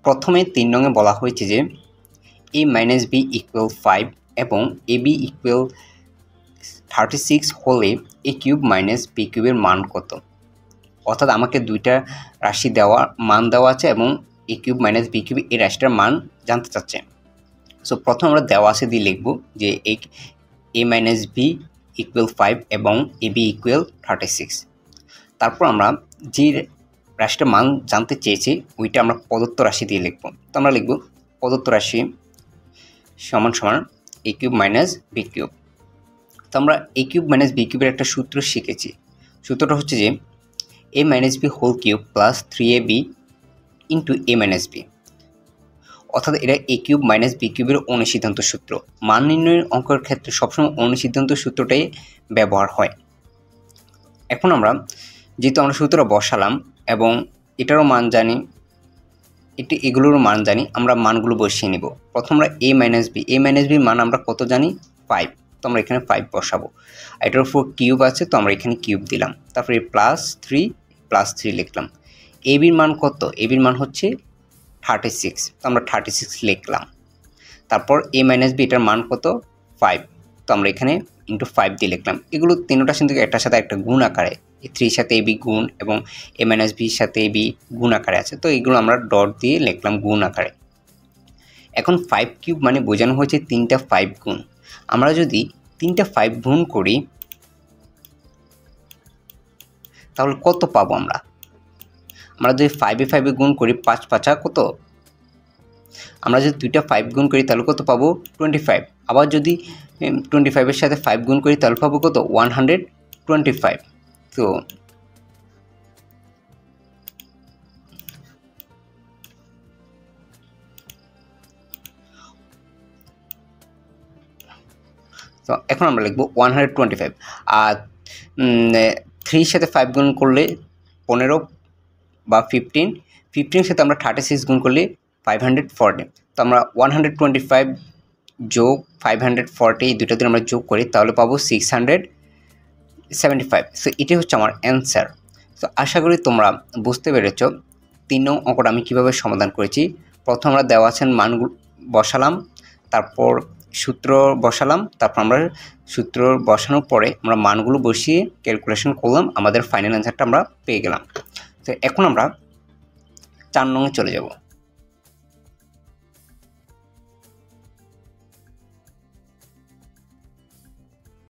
প্রথমে 3 নংয়ে বলা হয়েছে যে a মাইনাস b ইকুয়াল 5 এবং ab ইকুয়াল 36 হলে a কিউব মাইনাস b কিউবের মান কত। অর্থাৎ আমাকে দুইটা রাশি মান দেওয়া আছে এবং a cube minus b cube এই রাশিটার মান জানতে চাচ্ছে। সো প্রথমে আমরা দেওয়া আছে দিয়ে লিখব যে a মাইনাস b ইকুয়াল 5 এবং ab ইকুয়াল 36। তারপর আমরা যে রাশিটার মান জানতে চেয়েছি ওইটা আমরা প্রদত্ত রাশি দিয়ে লিখব। তো আমরা লিখব প্রদত্ত রাশি সমান সমান a cube minus b cube. তো আমরা a কিউব মাইনাস b কিউবের একটা সূত্র শিখেছি। সূত্রটা হচ্ছে যে a minus b whole cube plus 3ab into a minus b। অর্থাৎ এটা a কিউব মাইনাস b কিউবের অনুসিদ্ধান্ত সূত্র। মান নির্ণয়ের অঙ্কের ক্ষেত্রে সবসময় অনুসিদ্ধান্ত সূত্রটাই ব্যবহার হয়। এখন আমরা যেহেতু আমরা সূত্রটা বসালাম এবং এটারও মান জানি, এগুলোরও মান জানি, আমরা মানগুলো বসিয়ে নিব। প্রথম আমরা a মাইনাস বির মান আমরা কত জানি 5, তো আমরা এখানে 5 বসাবো। এটার উপর কিউব আছে তো আমরা এখানে কিউব দিলাম, তারপরে প্লাস 3 লিখলাম। a বির মান কত, a বির মান হচ্ছে 36, তো আমরা 36 লিখলাম। তারপর a মাইনাস b এটার মান কত 5, তো আমরা এখানে ইন্টু 5 দিয়ে লিখলাম। এগুলো তিনটা কিন্তু একটার সাথে একটা গুণ আকারে, 3 সাথে ab গুণ এবং a মাইনাস b সাথে ab গুণ আকারে আছে, তো এগুলো আমরা ডট দিয়ে লিখলাম গুণ আকারে। এখন 5 কিউব মানে বোঝানো হয়েছে 3টা 5 গুণ। আমরা যদি 3টা 5 গুণ করি তাহলে কত পাবো আমরা যদি 5 এ গুণ করি 5 5 কত, আমরা যদি 2টা 5 গুণ করি তাহলে কত পাবো 25। আবার যদি 25 এর সাথে 5 গুণ করি তাহলে পাবো কত 125। তো এখন আমরা লিখব 125। আর 3 এর সাথে 5 গুণ করলে 15 বা 15 এর সাথে আমরা 36 গুণ করলে 540। তো আমরা 125 যোগ 540 এই দুটো দিয়ে আমরা যোগ করি তাহলে পাবো 675। সো এটাই হচ্ছে আমার অ্যান্সার। তো আশা করি তোমরা বুঝতে পেরেছ 3 নং অঙ্কটা আমি কীভাবে সমাধান করেছি। প্রথম আমরা দেওয়া আছে মানগুলো বসালাম, তারপর সূত্র বসালাম, তারপর আমরা সূত্র বসানোর পরে আমরা মানগুলো বসিয়ে ক্যালকুলেশন করলাম, আমাদের ফাইনাল অ্যান্সারটা আমরা পেয়ে গেলাম। তো এখন আমরা 4 নংয়ে চলে যাব।